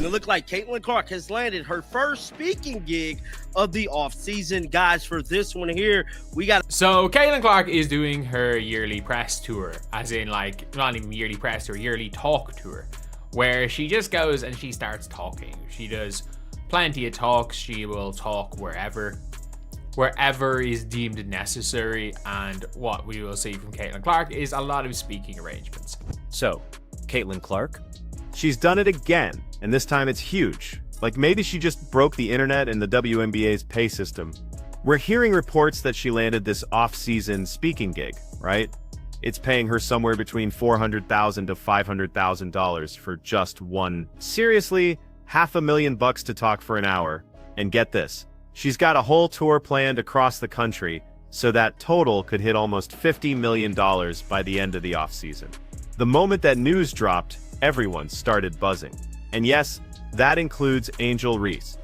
it looked like Caitlin Clark has landed her first speaking gig of the offseason. Guys, for this one here, we got... So Caitlin Clark is doing her yearly press tour, as in like, not even yearly press tour, yearly talk tour, where she just goes and she starts talking. She does plenty of talks. She will talk wherever is deemed necessary, and what we will see from Caitlin Clark is a lot of speaking arrangements. So, Caitlin Clark, she's done it again, and this time it's huge. Like maybe she just broke the internet and the WNBA's pay system. We're hearing reports that she landed this off-season speaking gig, right? It's paying her somewhere between $400,000 to $500,000 for just one. Seriously, $500,000 to talk for an hour. And get this, she's got a whole tour planned across the country, so that total could hit almost $50 million by the end of the offseason. The moment that news dropped, everyone started buzzing. And yes, that includes Angel Reese.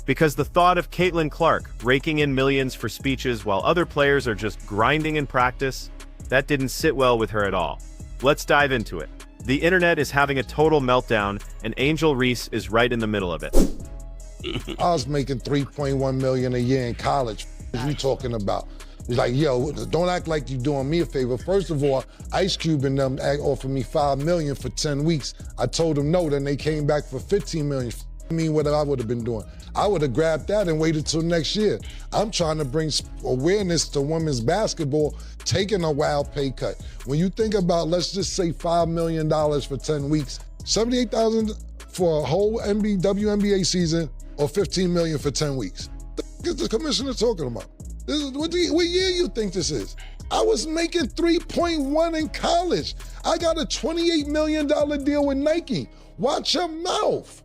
Because the thought of Caitlin Clark raking in millions for speeches while other players are just grinding in practice, that didn't sit well with her at all. Let's dive into it. The internet is having a total meltdown, and Angel Reese is right in the middle of it. I was making $3.1 million a year in college. What are you talking about? He's like, yo, don't act like you're doing me a favor. First of all, Ice Cube and them offered me $5 million for 10 weeks. I told them no, then they came back for $15 million. I mean, what I would have been doing. I would have grabbed that and waited till next year. I'm trying to bring awareness to women's basketball, taking a wild pay cut. When you think about, let's just say $5 million for 10 weeks, $78,000 for a whole WNBA season, or $15 million for 10 weeks. What is the commissioner talking about? What year you think this is? I was making 3.1 in college. I got a $28 million deal with Nike. Watch your mouth.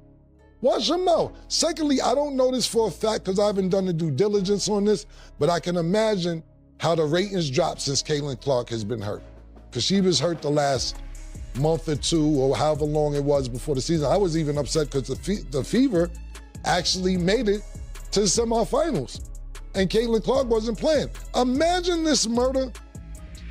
Watch your mouth. Secondly, I don't know this for a fact because I haven't done the due diligence on this, but I can imagine how the ratings dropped since Caitlin Clark has been hurt. Because she was hurt the last month or two or however long it was before the season. I was even upset because the Fever actually made it to the semifinals and Caitlin Clark wasn't playing. Imagine this murder.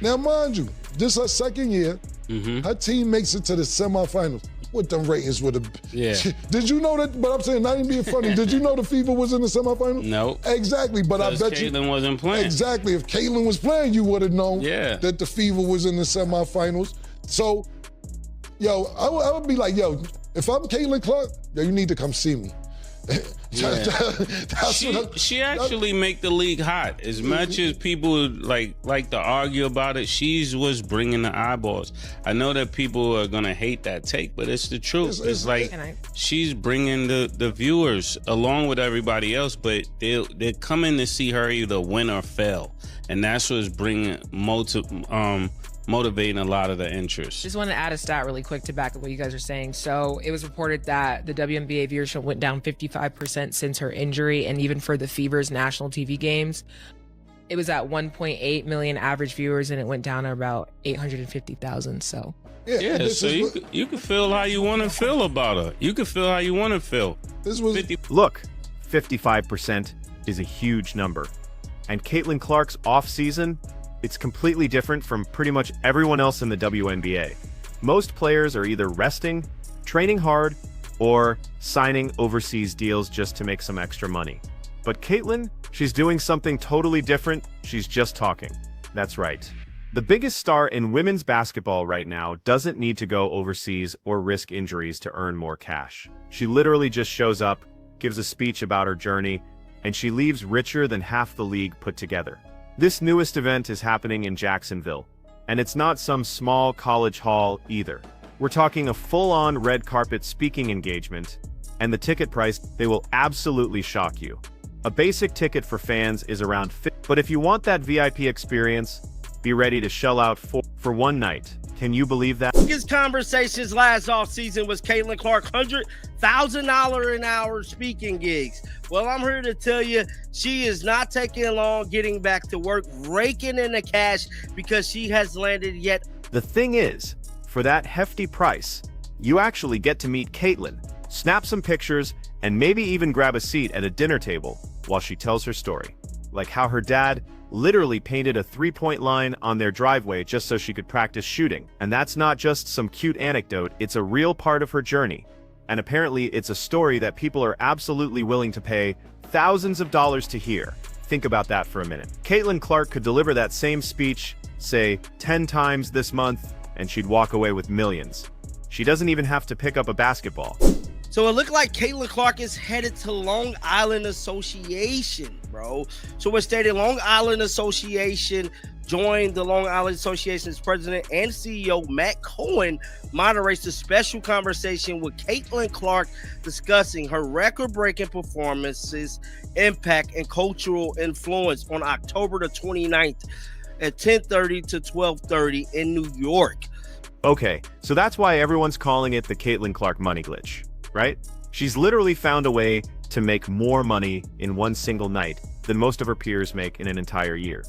Now, mind you, this is her second year. Her team makes it to the semifinals. What them ratings would have been. Yeah. Did you know that, but I'm saying, not even being funny, did you know the Fever was in the semifinals? No. Exactly, but I bet you. Caitlin wasn't playing. Exactly, if Caitlin was playing, you would have known that the Fever was in the semifinals. So, yo, I would be like, yo, if I'm Caitlin Clark, yo, you need to come see me. Yeah. She actually make the league hot. As much as people like to argue about it, she's what's bringing the eyeballs. I know that people are gonna hate that take, but it's the truth. It's like she's bringing the viewers along with everybody else, but they're coming to see her either win or fail, and that's what's bringing motivating a lot of the interest. Just want to add a stat really quick to back up what you guys are saying. So it was reported that the WNBA viewership went down 55% since her injury, and even for the Fever's national TV games, it was at 1.8 million average viewers, and it went down to about 850,000. So yeah, so you can feel how you want to feel about her. You can feel how you want to feel. This was 50. Look, 55% is a huge number, and Caitlin Clark's off season, it's completely different from pretty much everyone else in the WNBA. Most players are either resting, training hard, or signing overseas deals just to make some extra money. But Caitlin, she's doing something totally different. She's just talking. That's right. The biggest star in women's basketball right now doesn't need to go overseas or risk injuries to earn more cash. She literally just shows up, gives a speech about her journey, and she leaves richer than half the league put together. This newest event is happening in Jacksonville, and it's not some small college hall either. We're talking a full-on red carpet speaking engagement, and the ticket price, they will absolutely shock you. A basic ticket for fans is around $50, but if you want that VIP experience, be ready to shell out for one night. Can you believe that? His conversations last offseason was Caitlin Clark $100,000 an hour speaking gigs. Well, I'm here to tell you, she is not taking long getting back to work, raking in the cash because she has landed yet. The thing is, for that hefty price, you actually get to meet Caitlin, snap some pictures, and maybe even grab a seat at a dinner table while she tells her story. Like how her dad literally painted a three-point line on their driveway just so she could practice shooting. And that's not just some cute anecdote, it's a real part of her journey. And apparently it's a story that people are absolutely willing to pay thousands of dollars to hear. Think about that for a minute. Caitlin Clark could deliver that same speech, say, 10 times this month, and she'd walk away with millions. She doesn't even have to pick up a basketball. So it looked like Caitlin Clark is headed to Long Island Association, bro. So it stated Long Island Association joined the Long Island Association's president and CEO, Matt Cohen, moderates a special conversation with Caitlin Clark discussing her record-breaking performances, impact, and cultural influence on October the 29th at 10:30 to 12:30 in New York. Okay, so that's why everyone's calling it the Caitlin Clark money glitch, right? She's literally found a way to make more money in one single night than most of her peers make in an entire year.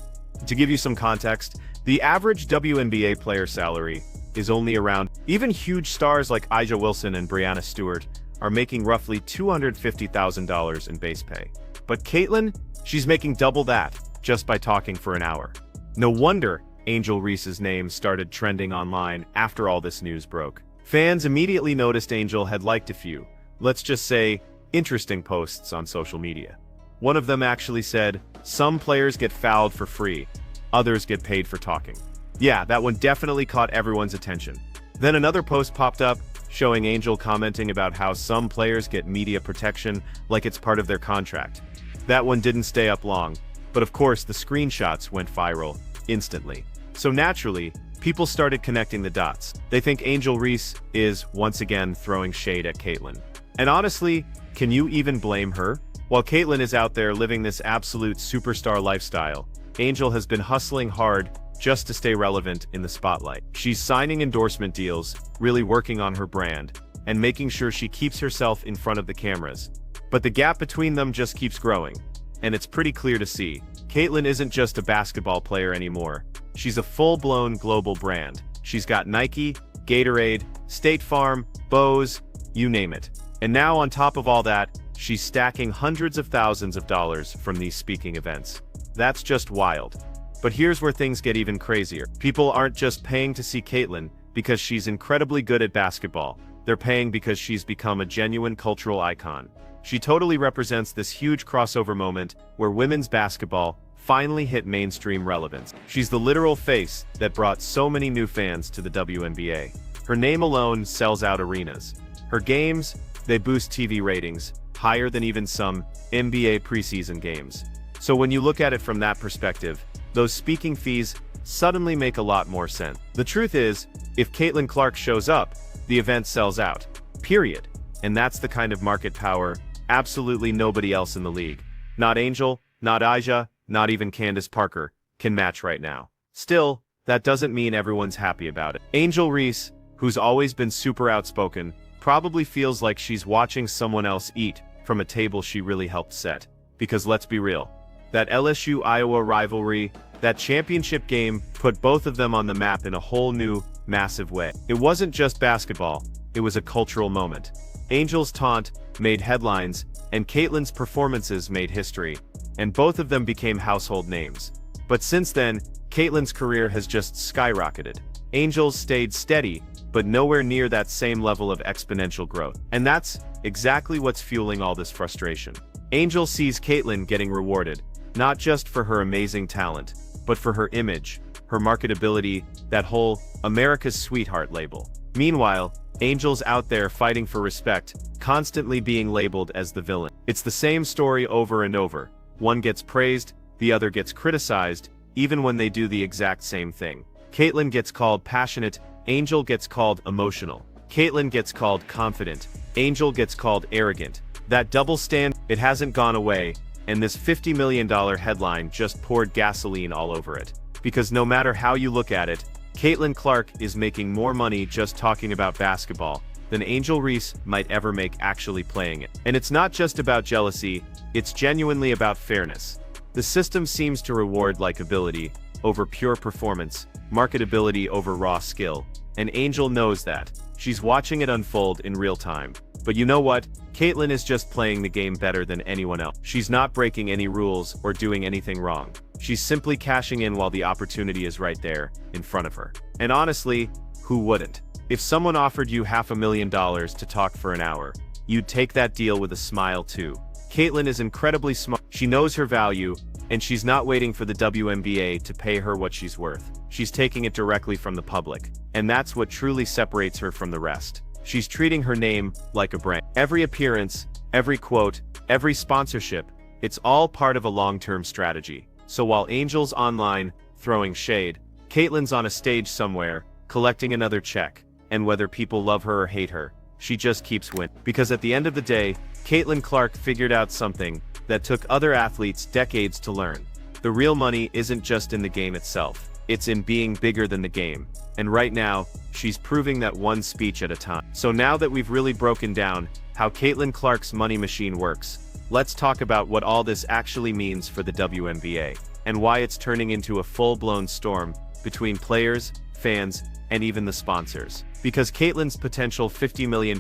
To give you some context, the average WNBA player salary is only around. Even huge stars like A'ja Wilson and Breanna Stewart are making roughly $250,000 in base pay. But Caitlin, she's making double that just by talking for an hour. No wonder Angel Reese's name started trending online after all this news broke. Fans immediately noticed Angel had liked a few, let's just say, interesting posts on social media. One of them actually said, "Some players get fouled for free, others get paid for talking." Yeah, that one definitely caught everyone's attention. Then another post popped up showing Angel commenting about how some players get media protection like it's part of their contract. That one didn't stay up long, but of course the screenshots went viral instantly. So naturally, people started connecting the dots. They think Angel Reese is, once again, throwing shade at Caitlin. And honestly, can you even blame her? While Caitlin is out there living this absolute superstar lifestyle, Angel has been hustling hard just to stay relevant in the spotlight. She's signing endorsement deals, really working on her brand, and making sure she keeps herself in front of the cameras. But the gap between them just keeps growing, and it's pretty clear to see. Caitlin isn't just a basketball player anymore. She's a full-blown global brand. She's got Nike, Gatorade, State Farm, Bose, you name it. And now on top of all that, she's stacking hundreds of thousands of dollars from these speaking events. That's just wild. But here's where things get even crazier. People aren't just paying to see Caitlin because she's incredibly good at basketball. They're paying because she's become a genuine cultural icon. She totally represents this huge crossover moment where women's basketball finally hit mainstream relevance. She's the literal face that brought so many new fans to the WNBA. Her name alone sells out arenas. Her games, they boost TV ratings, higher than even some NBA preseason games. So when you look at it from that perspective, those speaking fees suddenly make a lot more sense. The truth is, if Caitlin Clark shows up, the event sells out. Period. And that's the kind of market power absolutely nobody else in the league, not Angel, not A'ja, not even Candace Parker, can match right now. Still, that doesn't mean everyone's happy about it. Angel Reese, who's always been super outspoken, probably feels like she's watching someone else eat from a table she really helped set. Because let's be real, that LSU-Iowa rivalry, that championship game put both of them on the map in a whole new, massive way. It wasn't just basketball, it was a cultural moment. Angel's taunt made headlines, and Caitlin's performances made history, and both of them became household names. But since then, Caitlin's career has just skyrocketed. Angel's stayed steady, but nowhere near that same level of exponential growth. And that's exactly what's fueling all this frustration. Angel sees Caitlin getting rewarded, not just for her amazing talent, but for her image, her marketability, that whole America's Sweetheart label. Meanwhile, Angel's out there fighting for respect, constantly being labeled as the villain. It's the same story over and over. One gets praised, the other gets criticized, even when they do the exact same thing. Caitlin gets called passionate, Angel gets called emotional. Caitlin gets called confident, Angel gets called arrogant. That double standard, it hasn't gone away, and this $50 million headline just poured gasoline all over it. Because no matter how you look at it, Caitlin Clark is making more money just talking about basketball than Angel Reese might ever make actually playing it. And it's not just about jealousy, it's genuinely about fairness. The system seems to reward likability over pure performance, marketability over raw skill, and Angel knows that. She's watching it unfold in real time. But you know what? Caitlin is just playing the game better than anyone else. She's not breaking any rules or doing anything wrong. She's simply cashing in while the opportunity is right there, in front of her. And honestly, who wouldn't? If someone offered you $500,000 to talk for an hour, you'd take that deal with a smile too. Caitlyn is incredibly smart. She knows her value, and she's not waiting for the WNBA to pay her what she's worth. She's taking it directly from the public, and that's what truly separates her from the rest. She's treating her name like a brand. Every appearance, every quote, every sponsorship, it's all part of a long-term strategy. So while Angel's online, throwing shade, Caitlyn's on a stage somewhere, collecting another check. And whether people love her or hate her, she just keeps winning. Because at the end of the day, Caitlin Clark figured out something that took other athletes decades to learn. The real money isn't just in the game itself, it's in being bigger than the game. And right now, she's proving that one speech at a time. So now that we've really broken down how Caitlin Clark's money machine works, let's talk about what all this actually means for the WNBA, and why it's turning into a full-blown storm between players, fans, and even the sponsors. Because Caitlyn's potential $50 million,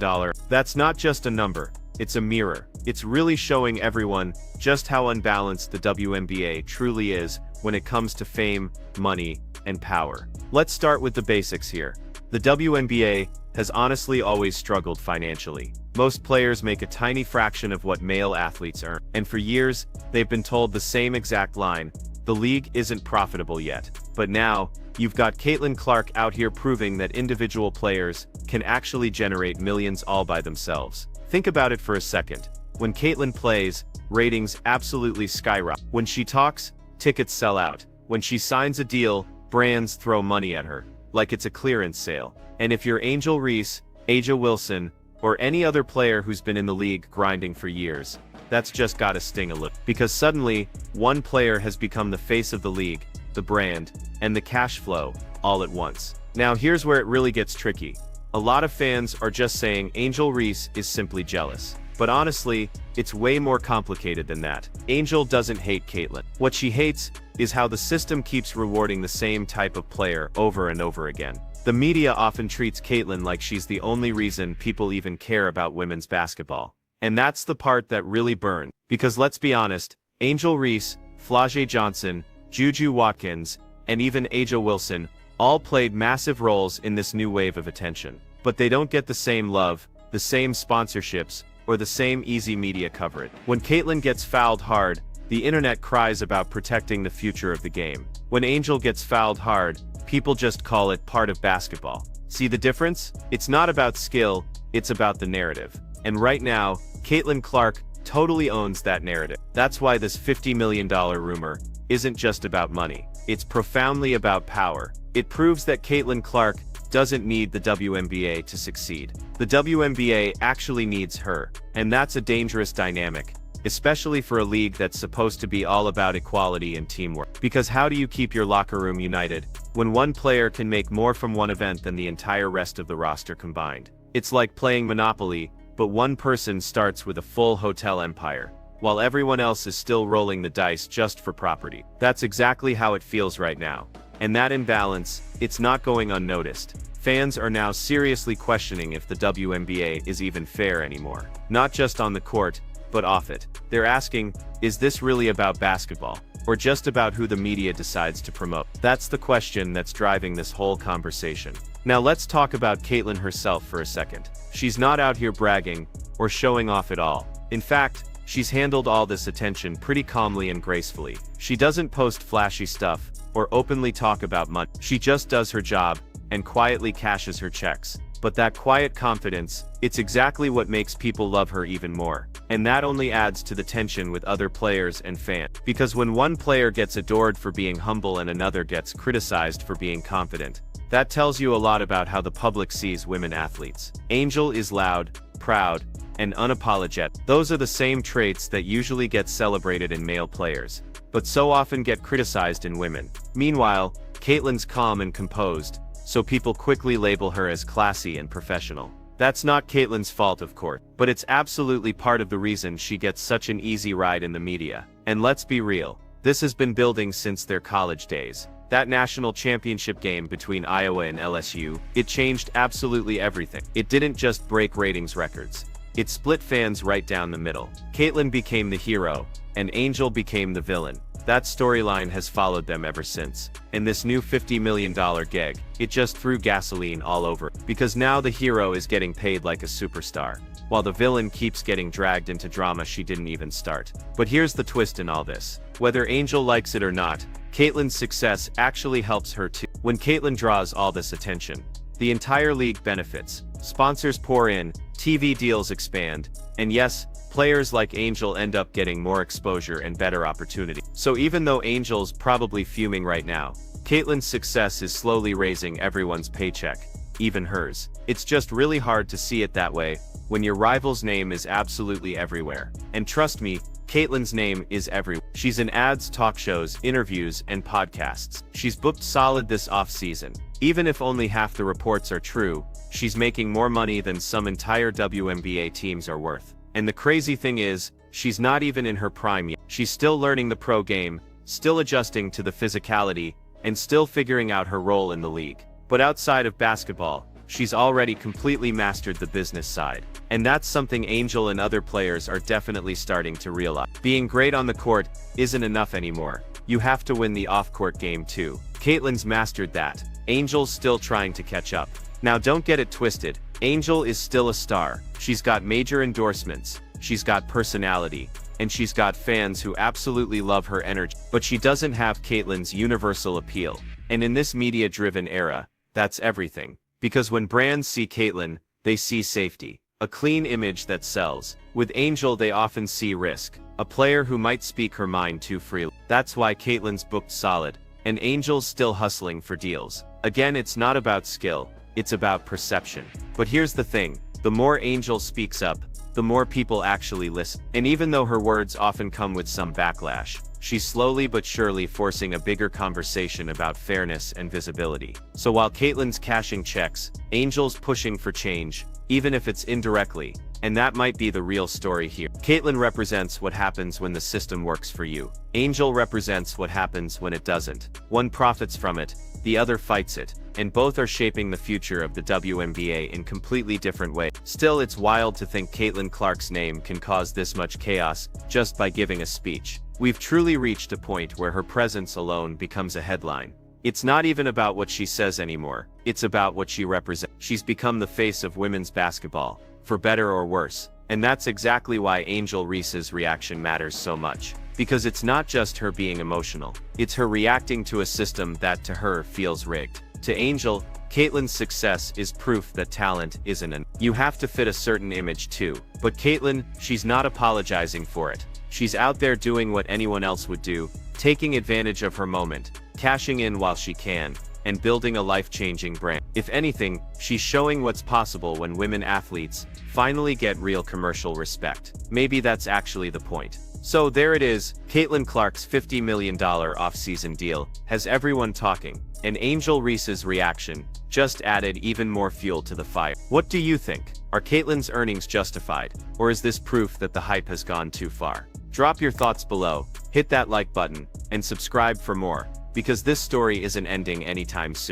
that's not just a number, it's a mirror. It's really showing everyone just how unbalanced the WNBA truly is when it comes to fame, money, and power. Let's start with the basics here. The WNBA has honestly always struggled financially. Most players make a tiny fraction of what male athletes earn, and for years, they've been told the same exact line: the league isn't profitable yet. But now, you've got Caitlin Clark out here proving that individual players can actually generate millions all by themselves. Think about it for a second. When Caitlin plays, ratings absolutely skyrocket. When she talks, tickets sell out. When she signs a deal, brands throw money at her, like it's a clearance sale. And if you're Angel Reese, A'ja Wilson, or any other player who's been in the league grinding for years, that's just gotta sting a little. Because suddenly, one player has become the face of the league, the brand, and the cash flow, all at once. Now here's where it really gets tricky. A lot of fans are just saying Angel Reese is simply jealous. But honestly, it's way more complicated than that. Angel doesn't hate Caitlyn. What she hates is how the system keeps rewarding the same type of player over and over again. The media often treats Caitlyn like she's the only reason people even care about women's basketball. And that's the part that really burned. Because let's be honest, Angel Reese, Flau'jae Johnson, Juju Watkins, and even A'ja Wilson all played massive roles in this new wave of attention. But they don't get the same love, the same sponsorships, or the same easy media coverage. When Caitlyn gets fouled hard, the internet cries about protecting the future of the game. When Angel gets fouled hard, people just call it part of basketball. See the difference? It's not about skill, it's about the narrative. And right now, Caitlin Clark totally owns that narrative. That's why this $50 million rumor isn't just about money. It's profoundly about power. It proves that Caitlin Clark doesn't need the WNBA to succeed. The WNBA actually needs her, and that's a dangerous dynamic, especially for a league that's supposed to be all about equality and teamwork. Because how do you keep your locker room united when one player can make more from one event than the entire rest of the roster combined? It's like playing Monopoly, but one person starts with a full hotel empire, while everyone else is still rolling the dice just for property. That's exactly how it feels right now. And that imbalance, it's not going unnoticed. Fans are now seriously questioning if the WNBA is even fair anymore. Not just on the court, but off it. They're asking, is this really about basketball? Or just about who the media decides to promote? That's the question that's driving this whole conversation. Now let's talk about Caitlyn herself for a second. She's not out here bragging, or showing off at all. In fact, she's handled all this attention pretty calmly and gracefully. She doesn't post flashy stuff, or openly talk about money. She just does her job, and quietly cashes her checks. But that quiet confidence, it's exactly what makes people love her even more. And that only adds to the tension with other players and fans. Because when one player gets adored for being humble and another gets criticized for being confident, that tells you a lot about how the public sees women athletes. Angel is loud, proud, and unapologetic. Those are the same traits that usually get celebrated in male players, but so often get criticized in women. Meanwhile, Caitlyn's calm and composed, so people quickly label her as classy and professional. That's not Caitlyn's fault, of course, but it's absolutely part of the reason she gets such an easy ride in the media. And let's be real, this has been building since their college days. That national championship game between Iowa and LSU, it changed absolutely everything. It didn't just break ratings records. It split fans right down the middle. Caitlyn became the hero, and Angel became the villain. That storyline has followed them ever since. And this new $50 million gig, it just threw gasoline all over. Because now the hero is getting paid like a superstar, while the villain keeps getting dragged into drama she didn't even start. But here's the twist in all this. Whether Angel likes it or not, Caitlyn's success actually helps her too. When Caitlyn draws all this attention, the entire league benefits. Sponsors pour in, TV deals expand, and yes, players like Angel end up getting more exposure and better opportunity. So even though Angel's probably fuming right now, Caitlyn's success is slowly raising everyone's paycheck, even hers. It's just really hard to see it that way when your rival's name is absolutely everywhere. And trust me, Caitlyn's name is everywhere. She's in ads, talk shows, interviews, and podcasts. She's booked solid this off-season. Even if only half the reports are true, she's making more money than some entire WNBA teams are worth. And the crazy thing is, she's not even in her prime yet. She's still learning the pro game, still adjusting to the physicality, and still figuring out her role in the league. But outside of basketball, she's already completely mastered the business side. And that's something Angel and other players are definitely starting to realize. Being great on the court isn't enough anymore. You have to win the off-court game too. Caitlyn's mastered that. Angel's still trying to catch up. Now don't get it twisted. Angel is still a star. She's got major endorsements, she's got personality, and she's got fans who absolutely love her energy. But she doesn't have Caitlyn's universal appeal. And in this media-driven era, that's everything. Because when brands see Caitlyn, they see safety, a clean image that sells. With Angel they often see risk, a player who might speak her mind too freely. That's why Caitlyn's booked solid, and Angel's still hustling for deals. Again, it's not about skill, it's about perception. But here's the thing, the more Angel speaks up, the more people actually listen. And even though her words often come with some backlash, she's slowly but surely forcing a bigger conversation about fairness and visibility. So while Caitlyn's cashing checks, Angel's pushing for change, even if it's indirectly, and that might be the real story here. Caitlyn represents what happens when the system works for you. Angel represents what happens when it doesn't. One profits from it, the other fights it, and both are shaping the future of the WNBA in completely different ways. Still, it's wild to think Caitlyn Clark's name can cause this much chaos just by giving a speech. We've truly reached a point where her presence alone becomes a headline. It's not even about what she says anymore, it's about what she represents. She's become the face of women's basketball, for better or worse. And that's exactly why Angel Reese's reaction matters so much. Because it's not just her being emotional, it's her reacting to a system that to her feels rigged. To Angel, Caitlyn's success is proof that talent isn't enough. You have to fit a certain image too. But Caitlyn, she's not apologizing for it. She's out there doing what anyone else would do, taking advantage of her moment, cashing in while she can, and building a life-changing brand. If anything, she's showing what's possible when women athletes finally get real commercial respect. Maybe that's actually the point. So there it is, Caitlyn Clark's $50 million off-season deal has everyone talking, and Angel Reese's reaction just added even more fuel to the fire. What do you think? Are Caitlyn's earnings justified, or is this proof that the hype has gone too far? Drop your thoughts below, hit that like button, and subscribe for more, because this story isn't ending anytime soon.